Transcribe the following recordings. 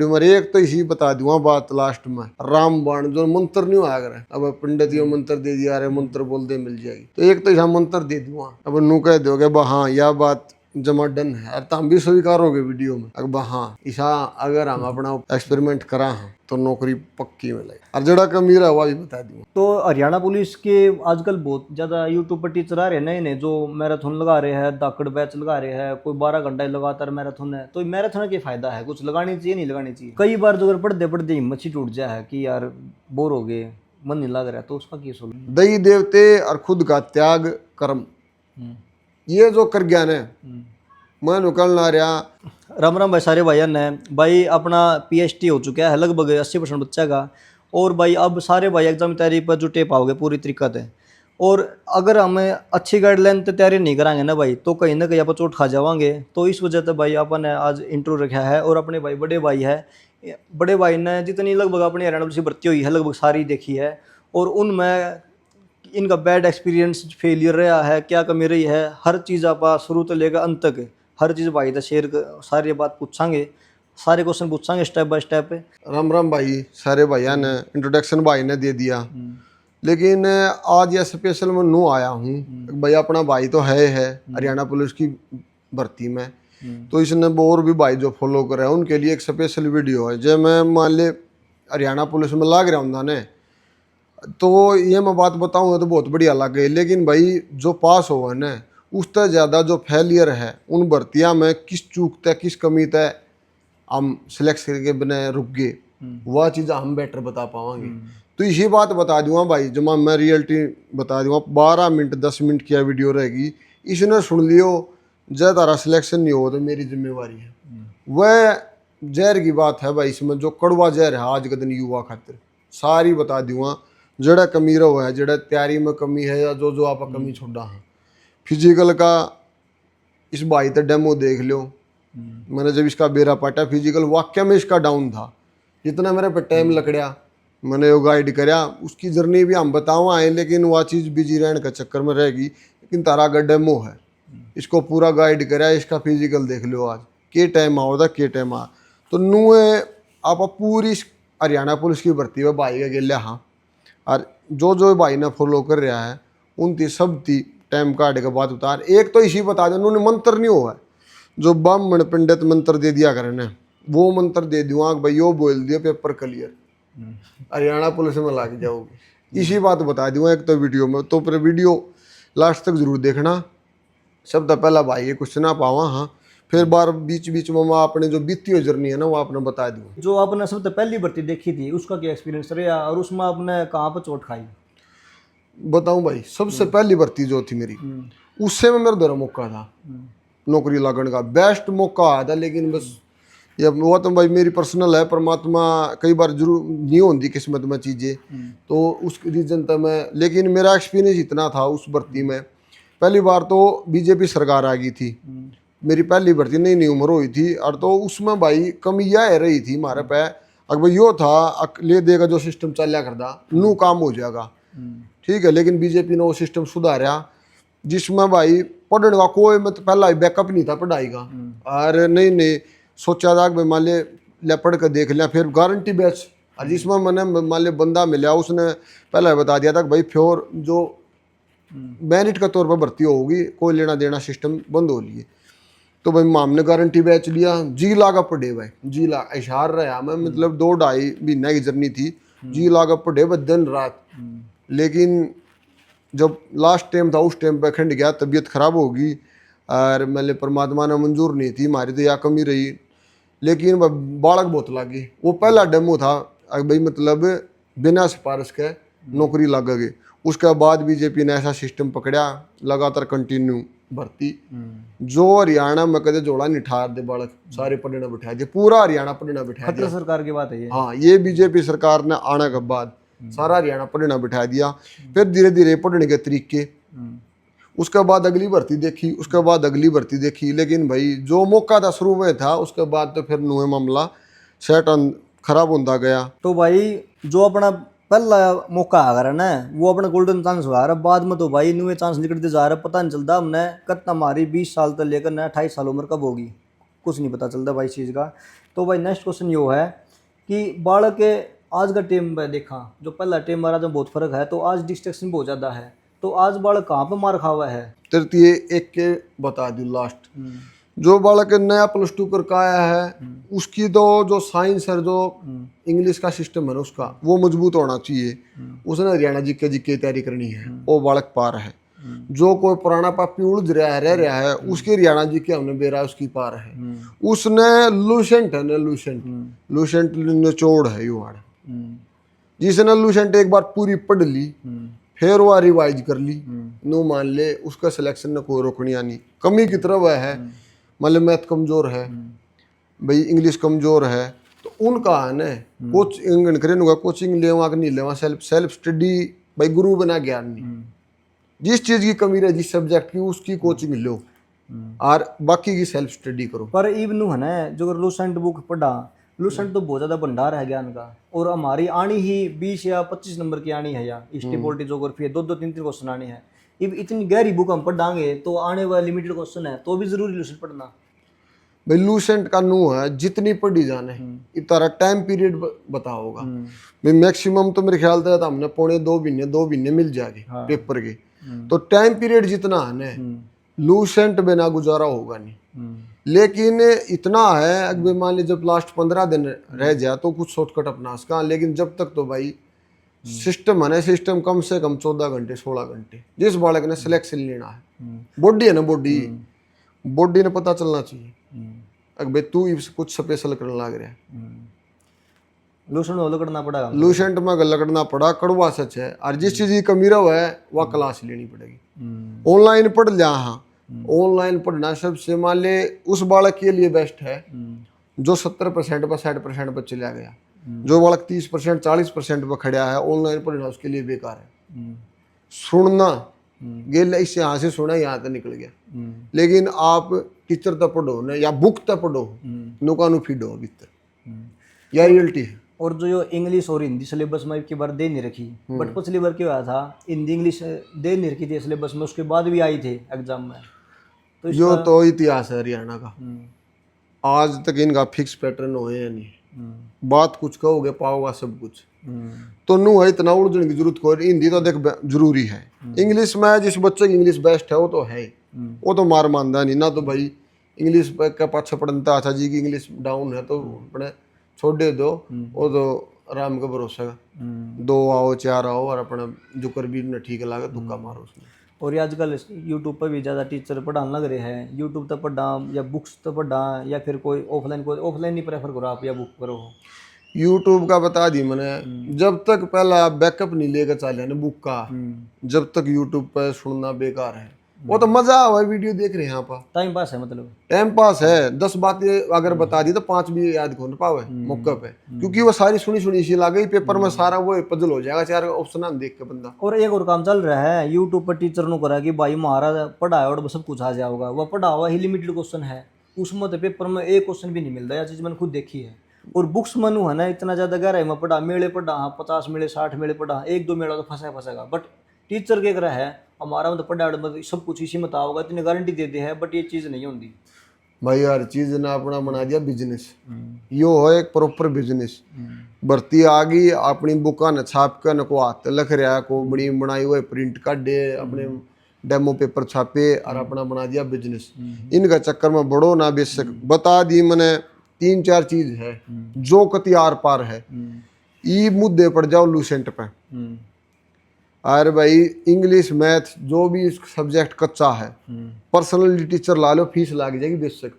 मेरे एक तो इसी बता दूंगा बात लास्ट में, रामबाण जो मंत्र नहीं हुआ करे, अब पंडित यो मंत्र दे दिया, अरे मंत्र बोल दे मिल जाएगी, तो एक तो ऐसा मंत्र दे दूंगा। अब नू कह दोगे हाँ यह बात जमा डन है, और तुम भी स्वीकार होगे वीडियो में, अब हाँ ऐसा अगर हम अपना एक्सपेरिमेंट करा है तो नौकरी पक्की मिलेगी। और जड़ा कमीरा हुआ भी बता दूंगा। तो हरियाणा पुलिस के आजकल बहुत ज़्यादा यूट्यूब पर टीचर आ रहे हैं नए नए, जो मैराथन लगा रहे हैं, दाकड़ बैच लगा रहे हैं, कोई 12 घंटा लगातार मैराथन है। तो मैराथन के फायदा है, कुछ लगानी चाहिए नहीं लगानी चाहिए? कई बार जो अगर पढ़ते पढ़ते हिम्मत ही टूट जाए है कि यार बोर हो गए, मन नहीं लग रहा, तो उसका क्या सोल्यूशन? दई देवते और खुद का त्याग कर्म, ये जो कर ज्ञान है मैं निकल ना रहा। राम राम भाई सारे भाई ने भाई अपना PhD हो चुका है लगभग 80% बच्चा का, और भाई अब सारे भाई एग्जाम की तैयारी पर जुटे पाओगे पूरी तरीका से। और अगर हमें अच्छी गाइडलाइन से तैयारी नहीं कराएंगे ना भाई, तो कहीं ना कहीं आप चोट खा जावांगे। तो इस वजह से भाई अपन ने आज इंटरव्यू रखा है, और अपने भाई बड़े भाई ने जितनी लगभग अपनी हरियाणा पुलिस भर्ती हुई है लगभग सारी देखी है, और उनमें इनका बैड एक्सपीरियंस फेलियर रहा है, क्या कमी रही है, हर चीज़ आप शुरू तो लेकर अंत तक हर चीज़ भाई तो शेयर सारी बात पूछांगे, सारे क्वेश्चन पूछांगे step by step. Ram Ram भाई सारे भैया ने इंट्रोडक्शन भाई ने दे दिया, लेकिन आज यह स्पेशल मैं नू आया हूँ। भाई अपना भाई तो है हरियाणा पुलिस की भर्ती में, तो इसने और भी भाई जो फॉलो करे हैं उनके लिए एक स्पेशल वीडियो है। जब मैं मान ले हरियाणा पुलिस में लाग रहा हूँ ना, तो ये मैं बात बताऊँगा तो बहुत बढ़िया लगे, लेकिन भाई जो पास हुआ है ना उससे ज़्यादा जो फेलियर है उन भर्तियाँ में किस चूक तय किस कमी तय हम सिलेक्ट करके बने रुक गए, वह चीज़ हम बेटर बता पाएंगे। तो इसी बात बता दूंगा भाई, जमा मैं रियलिटी बता दूंगा। 12 मिनट 10 मिनट की वीडियो रहेगी, इसने सुन लियो, जय तारा सिलेक्शन नहीं हो तो मेरी जिम्मेवारी है। वह जहर की बात है भाई, इसमें जो कड़वा जहर है आज के दिन युवा खातिर सारी बता दूंगा। जड़ा कमी रहो है, जड़ा तैयारी में कमी है, या जो आप कमी छोड़ा है फिजिकल का, इस भाई तो डेमो देख लो। मैंने जब इसका बेरा पाटा फिजिकल वाक्य में इसका डाउन था, जितना मेरे पे टाइम लकड़िया मैंने वो गाइड कराया, उसकी जर्नी भी हम बताओ आए, लेकिन वह चीज़ बिजी रहने का चक्कर में रहेगी। लेकिन तारा अगर डेमो है, इसको पूरा गाइड कराया, इसका फिजिकल देख लो आज के टाइम आओ था के टाइम आ। तो नुए आप पूरी हरियाणा पुलिस की भर्ती में भाई का गेलिया हाँ, और जो भाई ने फॉलो कर रहा है उनकी सब थी टाइम काट के बाद उतार। एक तो इसी बता दें, उन्होंने मंत्र नहीं हुआ है जो ब्राह्मण पंडित मंत्र दे दिया करें ना, वो मंत्र दे दूंगा भाई वो बोल दिया पेपर क्लियर, हरियाणा पुलिस में लाग जाओगे। इसी बात बता दूंगा एक तो वीडियो में, तो फिर वीडियो लास्ट तक जरूर देखना। सब तो पहला भाई ये कुछ ना पावा हाँ, फिर बार बीच बीच में मैं अपने जो बीती हुई जर्नी है ना वो आपने बता दूंगा। जो आपने सबसे पहली भर्ती देखी थी उसका क्या एक्सपीरियंस रहा, और उसमें आपने कहाँ पर चोट खाई? बताऊं भाई, सबसे पहली भर्ती जो थी मेरी, उससे में मेरा दर मौका था नौकरी लगने का, बेस्ट मौका आया था। लेकिन बस ये वो तो भाई मेरी पर्सनल है, परमात्मा कई बार जरूर नहीं होती किस्मत में चीज़ें, तो उस रीजन तक मैं, लेकिन मेरा एक्सपीरियंस इतना था उस भर्ती में। पहली बार तो बीजेपी सरकार आ गई थी, मेरी पहली भर्ती नई नई उम्र हुई थी, और तो उसमें भाई कमी यह रही थी हमारे पे, अगर भाई यो था ले देगा जो सिस्टम चलिया करता नू काम हो जाएगा ठीक है। लेकिन बीजेपी ने वो सिस्टम सुधारा जिसमें भाई पढ़ने का कोई मतलब पहला बैकअप नहीं था पढ़ाई का, और नहीं सोचा था कि मान ले पढ़ कर देख लिया, फिर गारंटी बैच, और जिसमें मैंने मान लिया बंदा मिला उसने पहले बता दिया था कि भाई फ्योर जो मेरिट के तौर पर भर्ती होगी, कोई लेना देना सिस्टम बंद हो लिए। तो भाई हमने गारंटी बैच लिया, जी लागा पढ़े भाई, जी ला इशार रहा मैं, मतलब 2-2.5 महीना की जर्नी थी, जी लागा पढ़े बस दिन रात। लेकिन जब लास्ट टाइम था उस टाइम पे खंड गया, तबीयत खराब होगी, और मैंने परमात्मा ने मंजूर नहीं थी, हमारी तो या कमी रही। लेकिन बालक बहुत लागी, वो पहला डेमो था भाई, मतलब बिना सिफारिश के नौकरी लग गई। उसके बाद बीजेपी ने ऐसा सिस्टम पकड़ा, लगातार कंटिन्यू भर्ती, जो हरियाणा में कदे जोड़ा नहीं ठार दे बालक सारे पढ़ना बिठा दिए, पूरा हरियाणा पढ़ना बिठा दिया। सरकार की बात है ये। हाँ, ये बीजेपी सरकार ने आने के बाद सारा हरियाणा पढ़ना बिठा दिया। फिर धीरे धीरे पढ़ने के तरीके, उसके बाद अगली भर्ती देखी, उसके बाद अगली भर्ती देखी। लेकिन भाई जो मौका था शुरू में था, उसके बाद तो फिर नुए मामला सेट खराब होता गया। तो भाई जो अपना पहला मौका आ रहा ना, वो अपना गोल्डन चांस हुआ रहा, बाद में तो भाई नुए चांस निकलते जा रहा, पता नहीं चलता हमने कितना हमारी 20 साल तक लेकर ना 28 साल उम्र कब होगी, कुछ नहीं पता चलता भाई इस चीज़ का। तो भाई नेक्स्ट क्वेश्चन यो है कि बालक के आज का टाइम में देखा जो पहला टाइम हमारा जो बहुत फर्क है, तो आज डिस्ट्रैक्शन बहुत ज़्यादा है, तो आज बालक कहाँ पर मार खा हुआ है? तृतीय एक के बता दूँ लास्ट, जो बालक नया +2 करके आया है उसकी तो जो साइंस है, जो इंग्लिश का सिस्टम है ना उसका, वो मजबूत होना चाहिए। उसने हरियाणा जीके की तैयारी करनी है, वो बालक पार है। जो कोई पुराना पापी उलझ रहा है, रह रहा है, उसके हरियाणा जी के हमने बेरा उसकी पार है। उसने लूसेंट है ना, लूसेंट निचोड़ है यू वाड़, जिसने लूसेंट एक बार पूरी पढ़ ली फिर वो रिवाइज कर ली, नो मान ले उसका सिलेक्शन ने कोई रोकनी नहीं। कमी की तरफ है, मतलब मैथ कमजोर है भाई, इंग्लिश कमजोर है, तो उनका है ना कोचिंग लेवा कि नहीं लेवा, सेल्फ स्टडी भाई, गुरु बना ज्ञान नहीं। जिस चीज की कमी रहे, जिस सब्जेक्ट की, उसकी कोचिंग लो और बाकी की सेल्फ स्टडी करो। पर इवन है ना जो लूसेंट बुक पढ़ा, लूसेंट तो बहुत ज़्यादा भंडार है ज्ञान का, और हमारी आनी ही 20 या 25 नंबर की आनी है, या हिस्ट्री पॉलिटी जोग्राफी है, 2-2 3-3 क्वेश्चन आने हैं। इतनी गहरी बुक हम पढ़ाएंगे तो आने वाला लिमिटेड क्वेश्चन है, तो भी जरूरी लूसेंट पढ़ना भाई। लूसेंट का नू है जितनी पढ़ी जाने, इतना टाइम पीरियड बताओगा भाई, मैक्सिमम तो मेरे ख्याल से हमने पौने 2 महीने मिल जाएंगे पेपर के, तो टाइम पीरियड जितना है ना लूसेंट बिना गुजारा होगा नहीं। लेकिन इतना है अगर मान लीजिए जब लास्ट 15 दिन रह जाए तो कुछ शॉर्टकट अपना उसका, लेकिन जब तक तो भाई सिस्टम है ना, सिस्टम कम से कम 14 घंटे 16 घंटे जिस बालक ने सिलेक्शन लेना है, बॉडी है ना, बॉडी ने पता चलना चाहिए अगर भाई तू कुछ स्पेशल करने लग रहा है। लूसेंट में लगड़ना पड़ेगा, लूसेंट में लगड़ना पड़ा, कड़वा सच है। और जिस चीज की कमी रहो है वह क्लास लेनी पड़ेगी। ऑनलाइन पढ़ लिया, हाँ ऑनलाइन पढ़ना सबसे मान ले उस बालक के लिए बेस्ट है जो 70% पर 60% पर चला गया। जो बालक 30% 40% पर खड़ा है, ऑनलाइन पढ़ना उसके लिए बेकार है। सुनना गेल इससे यहाँ से सुना यहाँ तक निकल गया, लेकिन आप टीचर तक पढ़ो ना या बुक तक पढ़ो, नुकानु फीड हो भीतर, यह रियलिटी है। और जो यो इंग्लिश और हिंदी सिलेबस में की बार दे नहीं रखी, बट पिछली बार क्या हुआ था, हिंदी इंग्लिश दे नहीं रखी थी सिलेबस में, उसके बाद भी आई थे एग्जाम में। तो यो तो इतिहास है हरियाणा का, आज तक इनका फिक्स पैटर्न हुए या नहीं। बात कुछ कहोगे पाओगा सब कुछ, तो नू है इतना उलझने की जरूरत को। हिंदी तो देख जरूरी है, इंग्लिश में जिस बच्चे की इंग्लिश बेस्ट है वो तो है, वो तो मार मानदा नहीं ना। तो भाई इंग्लिश का पाछा पढ़ता अच्छा जी की इंग्लिश डाउन है तो अपने छोड़े दो, वो तो आराम का भरोसा है। 2 आओ 4 आओ और अपना जो कर भी न ठीक लगे तुक्का मारो उसमें। और ये आजकल यूट्यूब पर भी ज़्यादा टीचर पढ़ाने लग रहे हैं, यूट्यूब तक पढ़ा या बुक्स तक पढ़ा, या फिर कोई ऑफलाइन नहीं प्रेफर करो आप या बुक करो? यूट्यूब का बता दी मैंने, जब तक पहला बैकअप नहीं लेकर चले ना बुक का, जब तक यूट्यूब पर सुनना बेकार है। वो तो मजा आवा वीडियो देख रहे हैं यहाँ पर, टाइम पास है, मतलब टाइम पास है। 10 बातें अगर बता दी तो 5 भी याद कौन पावे मौके पे, क्योंकि वो सारी सुनी सुनी सी ला गई पेपर में, सारा वो पजल हो जाएगा 4 ऑप्शन हम देख के बंदा। और एक और काम चल रहा है यूट्यूब पर, टीचर ने करा कि भाई महाराज पढ़ा है और सब कुछ आ जाएगा, वह पढ़ा हुआ ही लिमिटेड क्वेश्चन है, उसमें तो पेपर में एक क्वेश्चन भी नहीं मिलता। यह चीज़ मैंने खुद देखी है। और बुक्स मनु है ना इतना ज़्यादा गहराई में पढ़ा, मेले पढ़ा, हाँ 50 मेले 60 मेले पढ़ा, 1-2 मेला तो फंसेगा। बट टीचर क्या करा है, हमारा मतलब पढ़ा मतलब सब कुछ इसी में होगा, इतनी गारंटी देते हैं, बट ये चीज़ नहीं होती भाई। हर चीज ने अपना बना दिया बिजनेस, यो हो एक प्रॉपर बिजनेस। भर्ती आ गई, अपनी बुका न छाप कर न को हाथ लिख रहा, को बड़ी बनाई हुई प्रिंट कर दे, अपने डेमो पेपर छापे और अपना बना दिया बिजनेस। इनका चक्कर में बड़ो ना बेशक। बता दी मैंने 3-4 चीज है जो कति आर पार है। ये मुद्दे पर जाओ लूसेंट पे, अरे भाई इंग्लिश मैथ जो भी सब्जेक्ट कच्चा है, पर्सनली टीचर ला लो, फीस लाग जाएगी बेशक,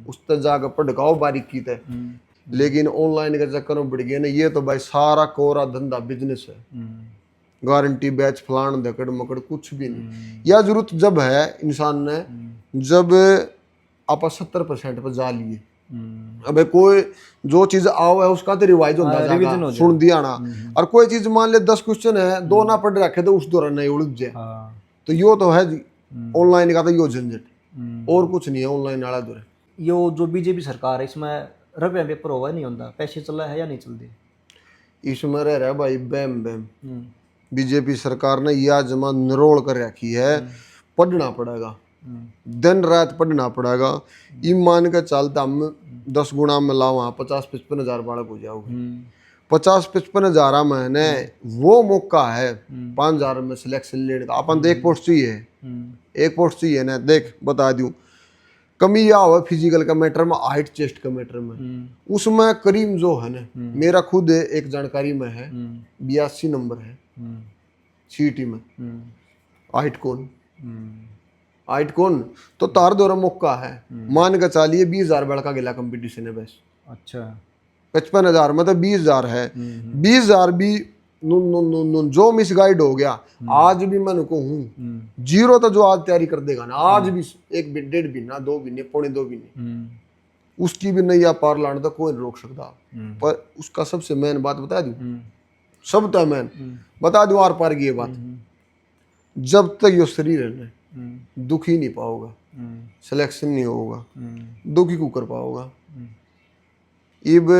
उस तक जाकर पढ़ाओ बारीकी तक। लेकिन ऑनलाइन का चक्कर में बढ़ गया ना, ये तो भाई सारा कोरा धंधा बिजनेस है। गारंटी बैच फलान धकड़ मकड़ कुछ भी नहीं। यह जरूरत जब है इंसान ने, जब आप 70% पर जा लिए, अबे कोई जो चीज आओ है उसका तो रिवाइज होता जाएगा, सुन दिया ना। और कोई चीज मान ले 10 क्वेश्चन है, 2 ना पढ़ रखे तो उस दौरान नहीं उलझ जाए, तो यो तो है जी ऑनलाइन का तो यो झंझट और कुछ नहीं है ऑनलाइन वाला दौर। यो जो बीजेपी सरकार है इसमें रबिया पेपर होगा नहीं होता, पैसे चला है या नहीं चलते? इसमें रह रहा भाई बैम बीजेपी सरकार ने यह जमा निरोड़ कर रखी है, पढ़ना पड़ेगा, दिन रात पढ़ना पड़ेगा। ये मान के चलता हम 10 गुना में लाओ वहाँ 50-55 हजार बालक हो जाओगे। 50-55 हजार महीने वो मौका है 5 हजार में सिलेक्शन लेने का। अपन तो एक पोस्ट चाहिए, एक पोस्ट चाहिए ना। देख बता दूं, कमी यह हुआ फिजिकल का मैटर में, हाइट चेस्ट का मैटर में, उसमें करीम जो है ना, मेरा खुद एक जानकारी में है 82 नंबर है सीटी में। हाइट कौन, हाइट कौन तो तार दौरा मौका है। मान के चलिए 20 हजार बड़का गिला कंपटीशन है बस। अच्छा 55 हजार मतलब 20 हजार है। 20 हजार भी नुन नुन नुन नुन जो मिस गाइड हो गया, आज भी मैं उनको हूँ जीरो तो जो आज तैयारी कर देगा ना, आज भी 1-1.5 महीना 2 महीने पौने 2 महीने उसकी भी नहीं आ पार लाने तो कोई नहीं रोक सकता। पर उसका सबसे मेन बात बता दूं, सब तो मैन बता दूं आर पार की ये बात, जब तक यो शरीर है ना दुखी नहीं पाओगा, सिलेक्शन नहीं होगा, दुखी को कर पाओगा। इब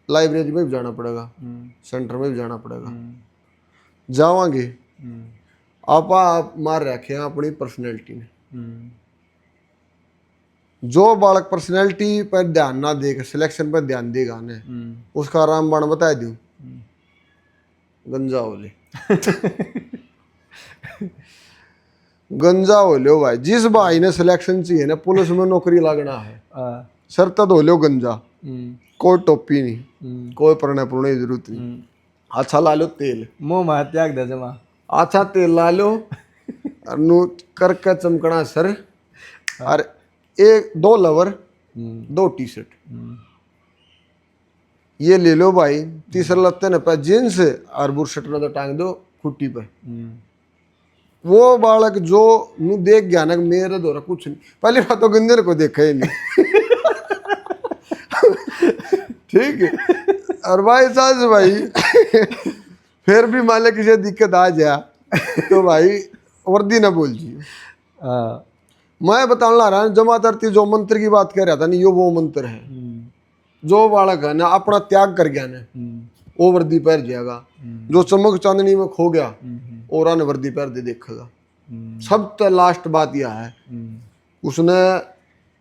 लाइब्रेरी में भी जाना पड़ेगा, सेंटर में भी जाना पड़ेगा, जावांगे आप मार रखे हैं अपनी पर्सनैलिटी ने। जो बालक पर्सनैलिटी पर ध्यान ना देगा, सिलेक्शन पर ध्यान देगा ने, उसका रामबाण बता दूं, गंजा हो ले गंजा हो लो भाई। जिस भाई ने सिलेक्शन चाहिए ना, पुलिस में नौकरी लगना है, शर्त हो लो गंजा, कोई टोपी नहीं, कोई परने पुरने की जरूरत नहीं। अच्छा ला लो तेल, मुंह में त्याग दे जमा, अच्छा तेल ला लो और नु करके चमकना सर, और 1-2 लवर 2 टी शर्ट ये ले लो भाई। तीसरा लगते न पे जींस और बुरशट न तो टांग दो खुट्टी पे। वो बालक जो नु देख गया ना मेरे द्वारा कुछ नहीं, पहली बात तो गंदे को देखा ही नहीं ठीक है। और भाई साहब भाई फिर भी मान लो किसी दिक्कत आ जाए तो भाई वर्दी ना बोल जी। मैं बताने ला रहा जमा तरती जो मंत्र की बात कर रहा था नहीं, यो वो मंत्र है। जो बालक है ना अपना त्याग कर गया ना, वो वर्दी पहन जाएगा। जो चमक चांदनी में खो गया और ने वर्दी पहन दे देखेगा। सब तो लास्ट बात यह है, उसने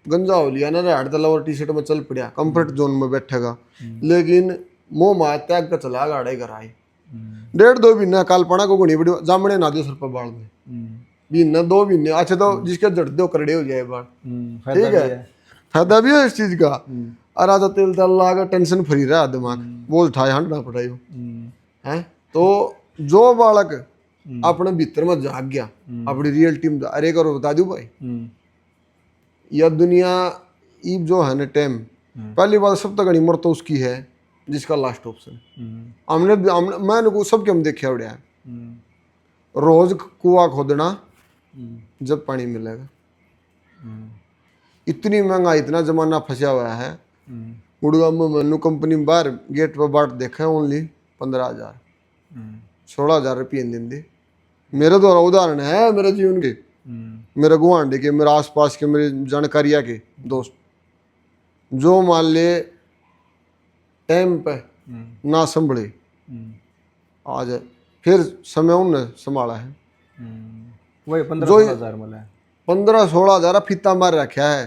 गंजा हो लिया ना, रेड तला और टी शर्ट में चल पड़ा, कंफर्ट जोन में बैठेगा, लेकिन मोह माया त्याग कर चला गाड़े घर आए। 1.5-2 महीने कालपना को गुणी बड़ी जामने ना दो सर पर बाल में, महीना 2 महीने अच्छा तो जिसके जड़ दो करड़े हो जाए बाल, ठीक है, फायदा भी है इस चीज का। और आजा तेल तेल लागा टेंशन फ्री रहा दिमाग, बोल था हंडना पड़ायो है। तो जो बालक अपने भीतर में जाग गया, अपनी रियल टीम अरे करो बता दू भाई, यह दुनिया ईब जो है ना टाइम, पहली बात सब तक उम्र तो उसकी है जिसका लास्ट ऑप्शन। हमने मैं सबके हम देखे उड़े हैं, रोज कुआ खोदना जब पानी मिलेगा। इतनी महंगा इतना जमाना फंसा हुआ है। गुड़गांव में मैंने कंपनी में बाहर गेट पर बाट देखा ओनली 15,000 16,000 रुपये दिन दे। मेरे द्वारा उदाहरण है मेरे जीवन के, मेरे गुआंढे के, मेरे आसपास के, मेरे जानकारिया के दोस्त जो मान ले टाइम पे ना संभले आज फिर समय उन्होंने संभाला है। वही 15-16,000 मिला है, 15-16,000 फीता मार रखा है।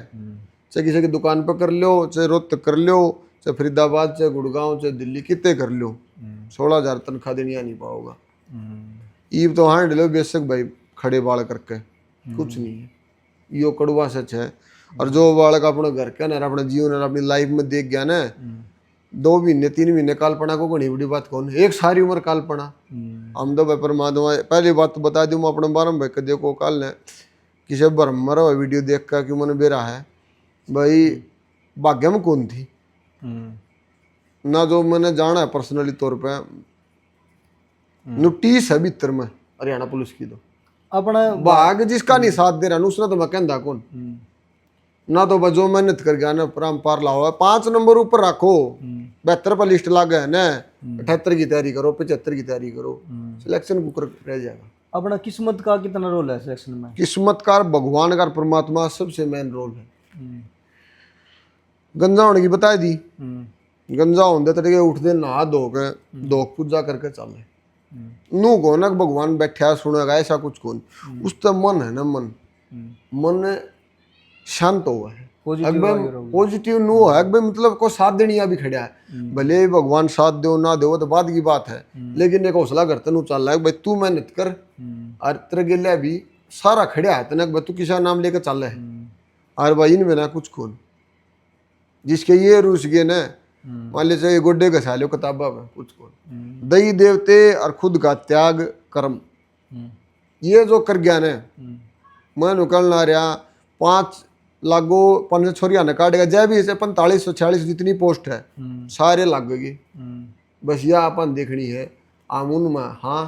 चाहे किसी की दुकान पर कर लो, चाहे रोहतक कर लो, चाहे फरीदाबाद, चाहे गुड़गांव, चाहे दिल्ली, कितने कर लो, 16,000 तनख्वाह देनी नहीं पाओगा। ईब तो हाँ लो बेशक भाई खड़े बाल करके कुछ नहीं है, यो कड़वा सच है। और जो बालक अपने घर का ना अपने जीवन और अपनी लाइफ में देख गया ना 2 महीने 3 महीने काल्पना को घनी बड़ी बात कौन, एक सारी उम्र काल्पना। हम तो भाई परमात्मा पहली बात तो बता दूं मैं अपने बारे में, भाई देखो कल ने किसी भरम मरा हुआ वीडियो देख कर क्यों मैंने बेरा है भाई भाग्य में कौन थी ना, जो मैंने जाना है पर्सनली तौर पे नोटिस है भीतर में हरियाणा पुलिस की, तो अपना भाग जिसका नहीं साथ दे रहा उसने तो मैं कहता कौन ना, तो बजो मेहनत कर गया ना परम पार लाओ 5 नंबर ऊपर रखो, 72 पर लिस्ट लागे है ना, 78 की तैयारी करो, 75 की तैयारी करो, सिलेक्शन कुकर रह जाएगा। अपना किस्मत का कितना रोल है सिलेक्शन में? किस्मत का भगवान का परमात्मा सबसे मेन रोल है। गंजा होने की बता दी, गंजा होने तरीके उठते नहा धो के धो पूजा करके चले नू को ना भगवान बैठा सुनेगा ऐसा कुछ कौन, उस तो मन है ना, मन शांत हुआ है, पॉजिटिव पॉजिटिव नो है भाई, मतलब को साथ देनी भी खड़ा है, भले ही भगवान साथ दो ना दो तो बाद की बात है, लेकिन एक हौसला करते नु चल रहा है भाई तू मेहनत कर, और तेरे गिले भी सारा खड़ा है तने भाई तू किसा नाम लेकर चल रहा है, और भाई इन बिना कुछ कौन जिसके ये रूस गए ना, मान लीजिए ये गोड्डे घसा लो किताबा में कुछ कौन, दई देवते और खुद का त्याग कर्म ये जो कर गया ने, मैं निकलना रहा 5 लागो 5 छोरिया ने काटेगा जय भी इसे 45-46 जितनी पोस्ट है सारे लागेगी, बस यह अपन देखनी है आमुन में हाँ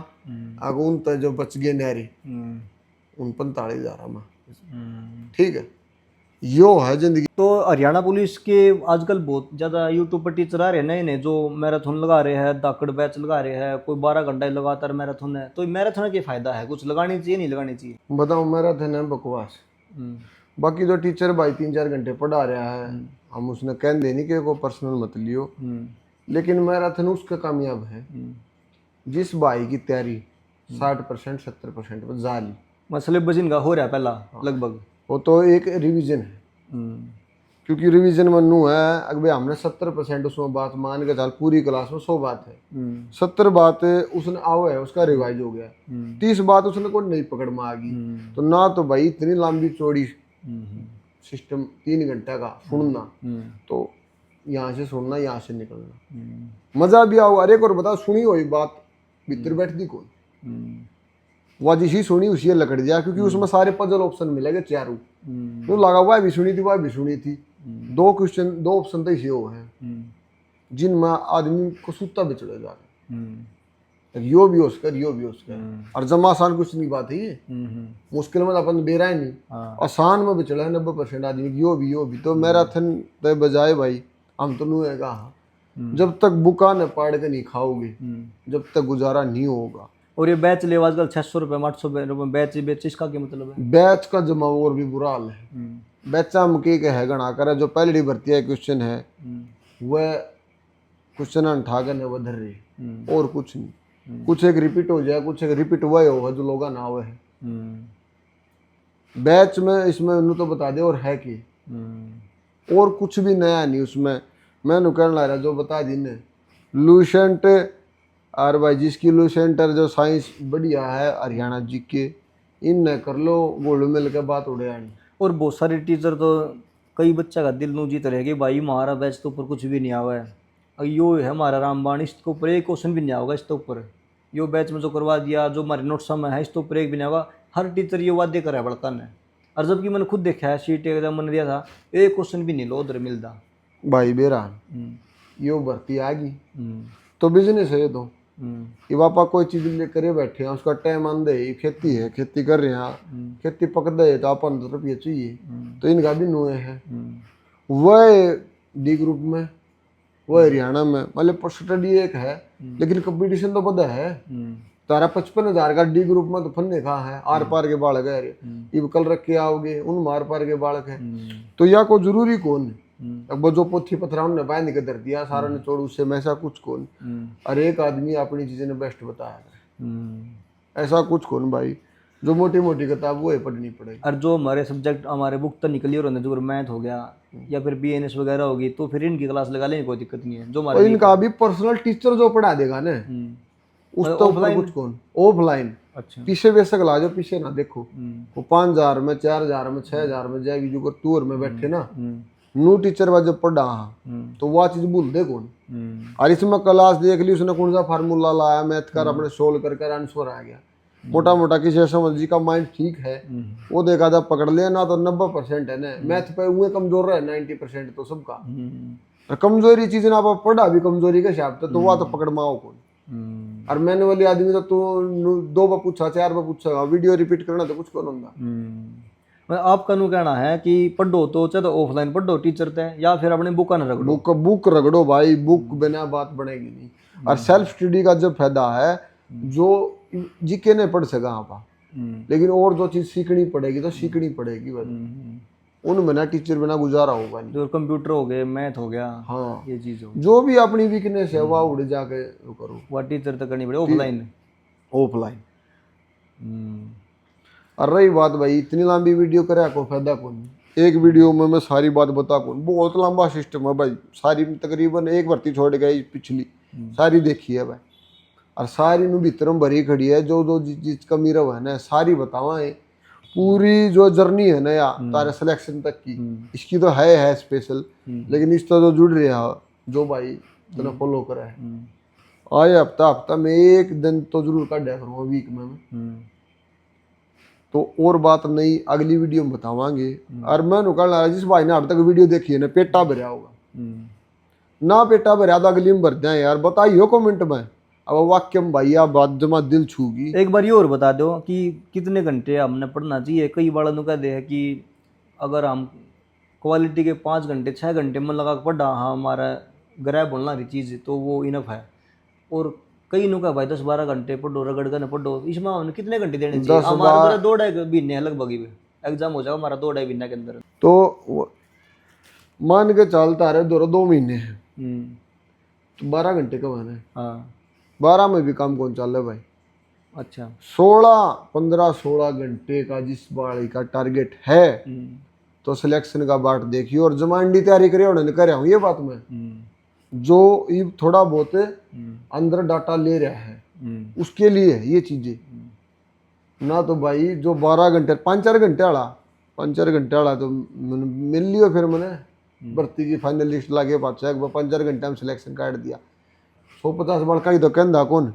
अगुन तो जो बच गए नारी उन 45,000 में, ठीक है यो है जिंदगी। तो हरियाणा पुलिस के आजकल बहुत ज़्यादा यूट्यूब पर टीचर आ रहे हैं नए नए जो मैराथन लगा रहे हैं, दाकड़ बैच लगा रहे हैं, कोई 12 घंटा लगातार मैराथन है, तो मैराथन के फायदा है कुछ लगानी चाहिए नहीं लगानी चाहिए? बताओ मैराथन है बकवास, बाकी जो टीचर भाई 3-4 घंटे पढ़ा रहा है हम उसने कह देनी कि को पर्सनल मत लियो, लेकिन मैराथन उसका कामयाब है जिस भाई की तैयारी 60% 70% पर जाली मसले बजिन का हो रहा है पहला लगभग, वो तो एक रिवीजन है, क्योंकि रिवीजन में नू है अगर हमने 70% उसमें बात मान के चल पूरी क्लास में 100 बात है, 70 बात उसने आओ है उसका रिवाइज हो गया, 30 बात उसने कोई नहीं पकड़ में आ गई, तो ना तो भाई इतनी लंबी चौड़ी सिस्टम 3 घंटे का सुनना, तो यहाँ से सुनना यहाँ से निकलना मजा भी आओ। अरे को बता सुनी हुई बात भीतर बैठती कौन, वह जिसी सुनी उसी लकड़ दिया, क्योंकि उसमें सारे पजल ऑप्शन मिलेंगे चारों, तो लगा हुआ भी सुनी थी वह भी सुनी थी, 2 क्वेश्चन 2 ऑप्शन तो इसी हो है जिनमें आदमी को सूता भी चढ़ेगा, यो भी उसका यो भी उसका, और जमा आसान कुछ नहीं बात है ये, मुश्किल में अपन बेरा ही नहीं, आसान में भी चढ़ा है 90% आदमी यो भी, तो मैराथन तय बजाए भाई हम तो नहीं है कहा, जब तक बुका न पाड़ के नहीं खाओगे जब तक गुजारा नहीं होगा। और ये बैच ले आजकल 600 रुपये 800 रुपये बैच इसका क्या मतलब है? बैच का जमा और भी बुरा हाल है, बैचा मुके है गणा कर जो पहली भर्ती है क्वेश्चन है वह क्वेश्चन उठा कर वह धर रही और कुछ नहीं, कुछ एक रिपीट हो जाए, कुछ एक रिपीट हुआ होगा जो लोग ना हुआ है बैच में, इसमें तो बता दे और है कि और कुछ भी नया नहीं उसमें, मैं कहने ला रहा जो बता दी ने लूसेंट और भाई जिसकी लूसेंट जो साइंस बढ़िया है हरियाणा जी के इन न कर लो गोल्ड मिल के बात उड़े आनी। और बहुत सारे टीचर तो कई बच्चा का दिल नू जीत रहे कि भाई हमारा बैच तो ऊपर कुछ भी नहीं आवा है, यो है हमारा रामबाण इसके ऊपर एक क्वेश्चन भी नहीं आएगा, इसके ऊपर यो बैच में जो करवा दिया जो हमारे नोट्स में है इसके ऊपर एक भी नहीं आएगा, हर टीचर ये वादे कर रहा है बड़का ने, और जबकि मैंने खुद देखा है सीट एग्जाम मैंने दिया था एक क्वेश्चन भी नहीं लो उधर मिलता भाई बेरा यो भर्ती आ गई तो बिजनेस है ये तो कि पापा कोई चीज ले करे बैठे हैं उसका टाइम आंदे ही खेती है खेती कर रहे हैं खेती पक दे तो आप 15 रुपये चाहिए तो इनका भी नुए है वह डी ग्रुप में वह हरियाणा में मतलब स्टडी एक है लेकिन कंपटीशन तो बड़ा है, तारा 55,000 का डी ग्रुप में तो फन्ने कहा है आर पार के बालक है, ये कल रख के आओगे उन मार पार के बालक है, तो या को जरूरी कौन अब जो पोथी पथराउन ने बाय निकल दिया सारा ने छोड़ उससे ऐसा कुछ कौन, और एक आदमी अपनी चीजें ने बेस्ट बताया ऐसा कुछ कौन भाई, जो मोटी मोटी किताब वो पढ़नी पड़ेगी। और जो हमारे सब्जेक्ट हमारे बुक तो निकली और जो मैथ हो गया या फिर बीएनएस वगैरह होगी तो फिर इनकी क्लास लगा लेंगे कोई दिक्कत नहीं है, जो हमारे इनका भी पर्सनल टीचर जो पढ़ा देगा ना उस तो ऊपर कुछ कौन ऑफलाइन। अच्छा पीछे बेशक ला जाओ पीछे ना देखो वो 5,000 में 4,000 में 6,000 में जाएगी जो टूर में बैठे ना न्यू टीचर वह जब पढ़ा तो वह चीज भूल दे कौन, और इसमें क्लास देख ली उसने कौन सा फार्मूला लाया मैथ कर अपने सोल्व करके आंसर आ गया, मोटा मोटा किसी समझ जी का माइंड ठीक है वो देखा जब पकड़ लिया ना तो 90% है ना मैथ पे उन्हें कमजोर है 90% तो सबका कमजोरी चीज ना आप पढ़ा भी कमजोरी के हिसाब से तो वह तो पकड़ माओ कौन, और मैंने वाली आदमी तो तू 2 बार पूछा 4 बार पूछा वीडियो रिपीट करना तो कुछ कौन होगा। आपका नु कहना है कि पढ़ो तो चाहे तो ऑफलाइन पढ़ो टीचर तय या फिर अपने बुक न रगड़ो, बुक रगड़ो भाई, बुक बिना बात बनेगी नहीं, और सेल्फ स्टडी का जो फायदा है जो जीके नहीं पढ़ सका आप लेकिन और जो चीज सीखनी पड़ेगी तो सीखनी पड़ेगी उन बिना टीचर बिना गुजारा होगा नहीं, जो कंप्यूटर हो गए मैथ हो गया हाँ ये चीज हो जो भी अपनी वीकनेस है वह उड़ जाके करो वह टीचर तक करनी पड़े ऑफलाइन। और रही बात भाई इतनी लंबी वीडियो करे को फायदा कौन, एक वीडियो में मैं सारी बात बता पाऊँ, बहुत लंबा सिस्टम है भाई। सारी तकरीबन एक भर्ती छोड़ गई पिछली, सारी देखी है भाई। और सारी नु भीतर में भरी खड़ी है, जो जो चीज कमी रहा है ना सारी बतावा है। पूरी जो जर्नी है ना यार तारे सिलेक्शन तक की, इसकी तो है स्पेशल। लेकिन इस तो जो जुड़ रहा जो भाई तेना फॉलो करा है, आए हफ्ता में एक दिन तो जरूर काटा करूँगा वीक में मैं। तो और बात नहीं अगली वीडियो में बतावांगे। और मैं निकालना जिस भाई ने अब तक वीडियो देखी है ना पेटा भरया होगा ना, पेटा भरया तो अगली में भर जाए यार, बताइयो कमेंट में। अब वाक्य में भाई आप बात जमा दिल छूगी। एक बार ये और बता दो कि कितने घंटे हमने पढ़ना चाहिए। कई बार नु कहते हैं कि अगर हम क्वालिटी के 5 घंटे 6 घंटे मन लगा पढ़ा, हाँ हमारा ग्रैब होना रही चीज़ तो वो इनफ है। और कई नु का भाई 10-12 घंटे पढ़ो, रगड़ कर पढ़ो, इसमें हमने कितने घंटे देने चाहिए? हमारा 2-2.5 महीने है लगभग एग्जाम हो जाएगा हमारा 2-2.5 महीने के अंदर। तो मान के चलता रहे 2 महीने है तो 12 घंटे का माना है। हाँ 12 में भी काम कौन चल रहा है भाई? अच्छा 15-16 घंटे का जिस बाड़ी का टारगेट है तो सिलेक्शन का बाट देखिए। और जमांडी तैयारी करे उन्होंने करे हूँ ये बात में, जो ये थोड़ा बहुत अंदर डाटा ले रहा है उसके लिए है ये चीजें ना। तो भाई जो 12 घंटे 5-4 घंटे वाला तो मिल लियो फिर मैंने भर्ती की फाइनल लिस्ट लागे पाचा 5-4 घंटे में सिलेक्शन काट दिया। 150 बार का ही तो कहना कौन,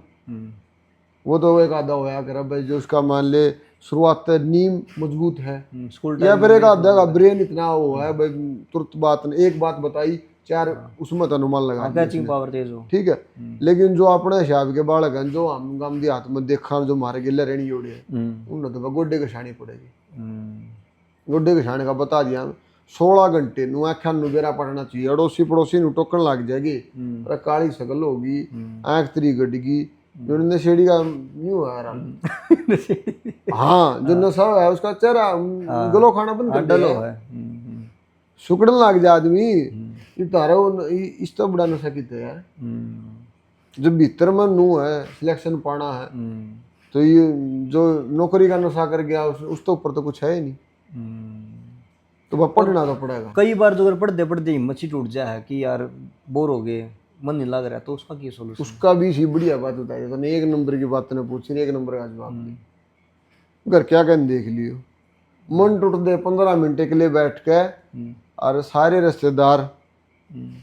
वो तो एक आधा होया कर भाई जो उसका मान ले शुरुआत नींव मजबूत है स्कूल या फिर एक आधा का ब्रेन इतना वो है भाई तुरंत बात एक बात बताई 4 उसमें तो अनुमान लगा कैचिंग पावर तेज हो, ठीक है। लेकिन जो अपने हिसाब के बालक हैं जो हम गांव देहात में देखा जो मारे गिले रहनी जोड़े उन्हें तो गोड्डे के छानी पड़ेगी। गोड्डे के छाने का बता दिया 16 घंटे नु आख्या नु बेरा पढ़ना चाहिए। अड़ोसी पड़ोसी नु टोकन लग जाएगी, काली शकल होगी, आंख तरी गड्ढगी, जो नशेड़ी का नहीं हुआ यार। हाँ जो नशा है उसका चेहरा गलो खाना बंद कर दिया है, सुकड़न लग जाए आदमी। ये तारा इस तो बड़ा नशा कितना यार। जब भीतर में नू है सिलेक्शन पाना है तो ये जो नौकरी का नशा कर गया उस तो ऊपर तो कुछ है ही नहीं, तो वह पढ़ना तो पड़ेगा। कई बार जो अगर पढ़ते पढ़ते हिम्मत ही टूट जाए कि यार बोर हो गए मन नहीं लग रहा तो उसका क्या सोल्यूशन? उसका भी सी बढ़िया बात बताई तो एक नंबर की बात ने पूछी, 1 नंबर का जवाब दे। घर क्या कहने देख लियो, मन टूट दे 15 मिनट के लिए बैठ के और सारे रिश्तेदार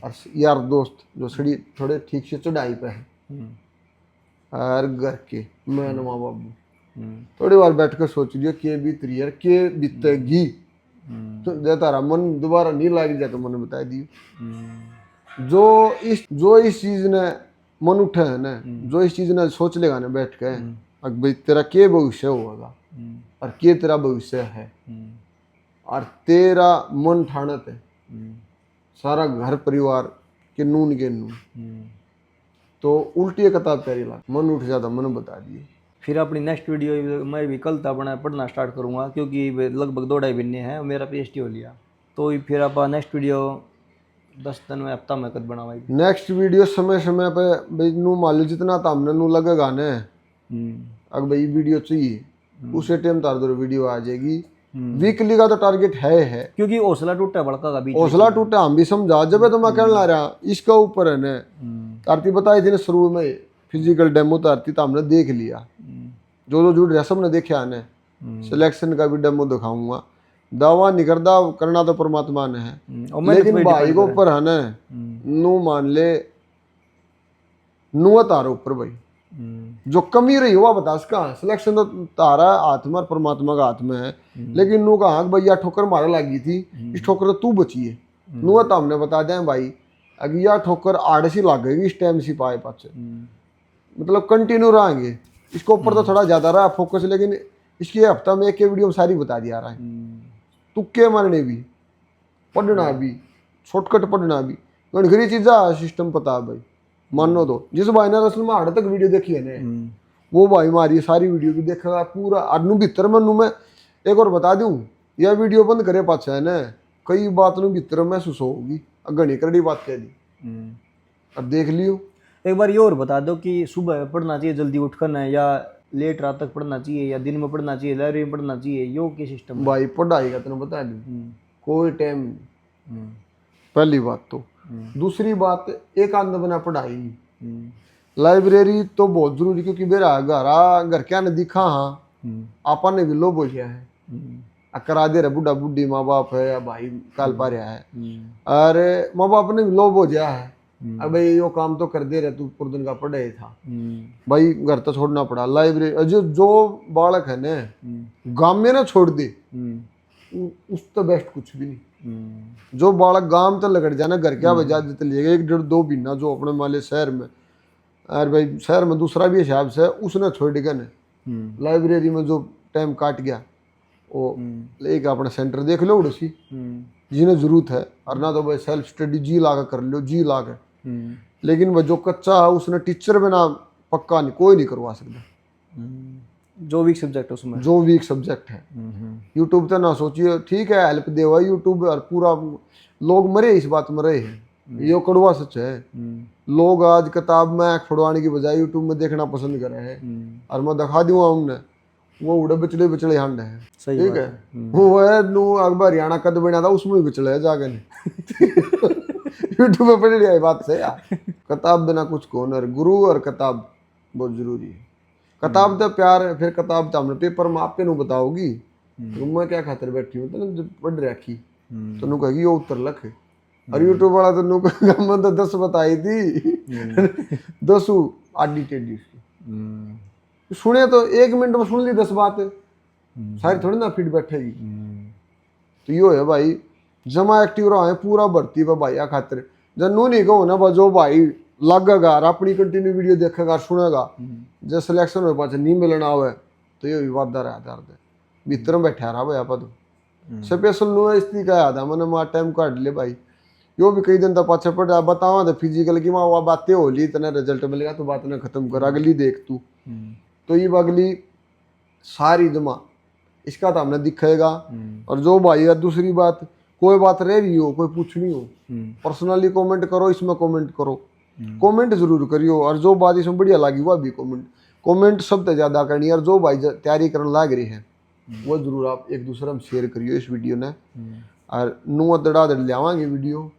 और यार दोस्त जो सड़ी थोड़े ठीक से चढ़ाई पे है और घर के मैं माँ बाबू थोड़ी बार बैठ कर सोच लियो के बीतरी यार के बीतेगी। तो जब तारा मन दोबारा नहीं लग जाए तो मैंने बता दियो। जो इस चीज ने मन उठे है ना, जो इस चीज ने सोच लेगा ना बैठ के भाई तेरा के भविष्य होगा और के तेरा भविष्य है और तेरा मन ठाणत है सारा घर परिवार के नून के नून, तो उल्टी किताब तैयारी ला मन उठ जाता मैंने बता दिए। फिर अपनी नेक्स्ट वीडियो मैं भी कल तक पढ़ना स्टार्ट करूँगा क्योंकि लगभग 2-2.5 महीने हैं मेरा PhD हो लिया। तो फिर आप नेक्स्ट वीडियो 10 दिन में हफ्ता में कद बनावाई। नेक्स्ट वीडियो समय पे नू मान लो जितना तो हमने नू लगेगा ना अगर भाई वीडियो चाहिए उसे टाइम तार दो वीडियो आ जाएगी। वीकली का तो टारगेट है क्योंकि हौसला टूटा बड़का का बीच हौसला टूटा हम भी समझा जब तो मैं कहना रहा इसका ऊपर है ना। तारती बताई थी ना शुरू में फिजिकल डेमो तारती तो हमने देख लिया, जो जुड़ रहा सबने देखा है। सिलेक्शन का भी डेमो दिखाऊंगा, दावा नहीं करना तो परमात्मा ने है, लेकिन भाई को ऊपर है ना नू मान ले नू तारा ऊपर भाई जो कमी रही हुआ बता इसका सिलेक्शन तो तारा हाथ में परमात्मा का हाथ में है। लेकिन नू कहा भैया ठोकर मारे लगी थी इस ठोकर तो तू बची है नू तो हमने बता दें भाई अगर यह ठोकर आड़ सी लग गई इस टाइम सी पाए पाचे मतलब कंटिन्यू रहेंगे। इसको ऊपर तो थोड़ा ज्यादा रहा फोकस, लेकिन इसके हफ्ता में एक वीडियो में सारी बता दिया रहा है। तुक्के मारने भी पढ़ना भी शॉर्टकट पढ़ना भी घड़ी चीजा सिस्टम पता है भाई मानो। तो जिस भाई ने असल में हाड़ तक वीडियो देखी है ना वो भाई हमारी सारी वीडियो भी देखेगा पूरा। अनु भीतर में नू मैं एक और बता दूं यह वीडियो बंद करे पाछा है ना कई बात नू भीतर महसूस होगी घनी करड़ी बात कह दी अब देख लियो। एक बार ये और बता दो कि सुबह पढ़ना चाहिए जल्दी उठ कर ना या लेट रात तक पढ़ना चाहिए या दिन में पढ़ना चाहिए लाइब्रेरी में पढ़ना चाहिए यो के सिस्टम भाई पढ़ाई का तेन बता दूं कोई टाइम नहीं। पहली बात तो दूसरी बात, एक आंद बना पढ़ाई नहीं। लाइब्रेरी तो बहुत जरूरी, क्योंकि मेरा घर क्या ने दिखा हाँ आपा ने भी लो बोलिया है करा दे रहे बुढ़ा बुढ़ी माँ बाप है या भाई काल पा रहा है, अरे माँ बाप ने भी लो बोझा है अब भाई यो काम तो कर दे रहे तू पूरे दिन का पढ़े था भाई, घर तो छोड़ना पड़ा। लाइब्रेरी जो बालक है ने गांव में ना छोड़ दे उस तो बेस्ट कुछ भी नहीं। जो बालक गांव तो लगड़ जाना घर क्या वजह देते लेगा 1-1.5 महीना जो अपने माले शहर में, अरे भाई शहर में दूसरा भी हिसाब से उसने छोड़ गया ने लाइब्रेरी में जो टाइम काट गया वो लेके अपना सेंटर देख लो उड़सी जिन्हें जरूरत है, और ना तो भाई सेल्फ स्टडी जी लाकर कर लो जी लाकर। लेकिन वह जो कच्चा है उसने टीचर बिना पक्का नहीं कोई नहीं करवा सकता। जो वीक सब्जेक्ट है उसमें, जो वीक सब्जेक्ट है यूट्यूब तो ना सोचिए, ठीक है हेल्प देवा यूट्यूब, और पूरा लोग मरे इस बात में रहे हैं, ये कड़वा सच है। लोग आज किताब में फोड़वाने की बजाय यूट्यूब में देखना पसंद कर रहे हैं, और मैं दिखा दूंगा हमने वो उड़े बिचड़े बिचड़े हंड है, ठीक है वो है नू अकबर हरियाणा कद बना था उसमें भी बिचड़े है जाके यूट्यूब में पढ़ी बात से यार। किताब बिना कुछ कौन है, गुरु और किताब बहुत जरूरी है। किताब तो प्यार है, फिर किताब तो हमने पेपर में आपके नू बताओगी रूम में क्या खातिर बैठी हूँ तो पढ़ रखी तो नू कहेगी ये उत्तर लख, और यूट्यूब वाला तो नू मैंने तो 10 बताई थी 10 आडी टेडी सुने तो 1 मिनट में सुन ली 10 बातें, सारी थोड़ी ना फीड बैठेगी। तो यो है भाई जमा एक्टिव रहा है पूरा भर्ती पर भाई खातिर जब नू नहीं कहो ना जो भाई लगेगा और अपनी कंटिन्यू वीडियो देखेगा सुनेगा, जब सिलेक्शन हो पाचे नहीं मिलना हो तो ये विवादा रहा दर्द भीतर में बैठा रहा भाई आप तो स्पेशल नु इसलिए कहा था मैंने मार टाइम काट ले भाई, यो भी कई दिन तक पाछे पड़ा बतावा तो फिजिकल की वहाँ बातें हो ली इतना रिजल्ट मिलेगा तो बात ने खत्म कर अगली देख तू, तो ये अगली सारी जमा इसका तो हमने दिखेगा। और जो भाई है दूसरी बात कोई बात रह रही हो कोई पूछनी हो पर्सनली कमेंट करो, इसमें कमेंट करो, कमेंट जरूर करियो, और जो बात इसमें बढ़िया लगी वह भी कमेंट सबसे ज्यादा करनी है, और जो भाई तैयारी करने लग रही है वो जरूर आप एक दूसरे में शेयर करियो इस वीडियो ने, और नू दड़ा दड़ ले आवांगे वीडियो,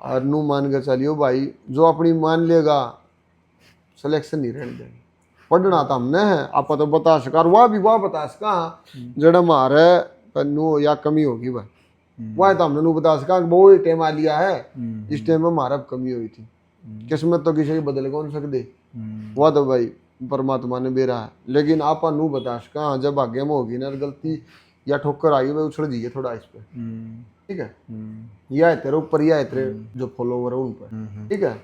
और नू मान कर चलियो भाई जो अपनी मान लेगा सिलेक्शन नहीं रहने देंगे। पढ़ना तो हमने है आप तो बता सका, और वह बता सका जड़ हमारे नू या कमी होगी वह तो हमने नू बता सका वो टाइम आ लिया है इस टाइम में हमारा कमी हुई थी, किस्मत तो किसी की बदल कौन सकते वह तो भाई परमात्मा ने बेरा है, लेकिन आप नू बता सका जब भाग्य में होगी ना गलती या ठोकर आई मैं उछल जाइए थोड़ा इस पे, ठीक है या है तेरे ऊपर या है तेरे जो फॉलोवर है उन पर, ठीक है।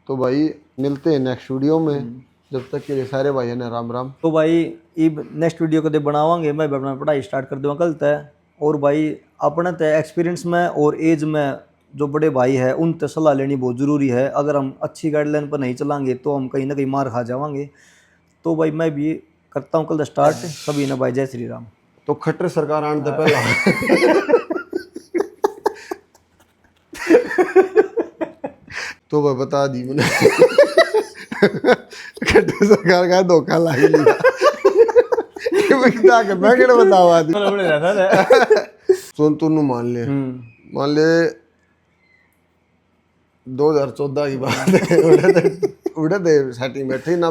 तो भाई मिलते हैं नेक्स्ट वीडियो में, जब तक के लिए सारे भाई ने राम राम। तो भाई इब नेक्स्ट वीडियो कदे बनावांगे मैं अपना पढ़ाई स्टार्ट कर दूंगा कल तय, और भाई अपने तय एक्सपीरियंस में और एज में जो बड़े भाई है उनसे सलाह लेनी बहुत ज़रूरी है। अगर हम अच्छी गाइडलाइन पर नहीं चलाएंगे तो हम कहीं ना कहीं मार खा जावांगे। तो भाई मैं भी करता हूँ कल स्टार्ट, सभी ने भाई जय श्री राम। तो खट्टर सरकार आने से पहला तो वह बता दी मैंने खट्टर सरकार का धोखा ला ही लिया मैं क्या बताओ आदमी सुन तू मान ले 2014 की बात है उड़े थे सेटिंग बैठी ना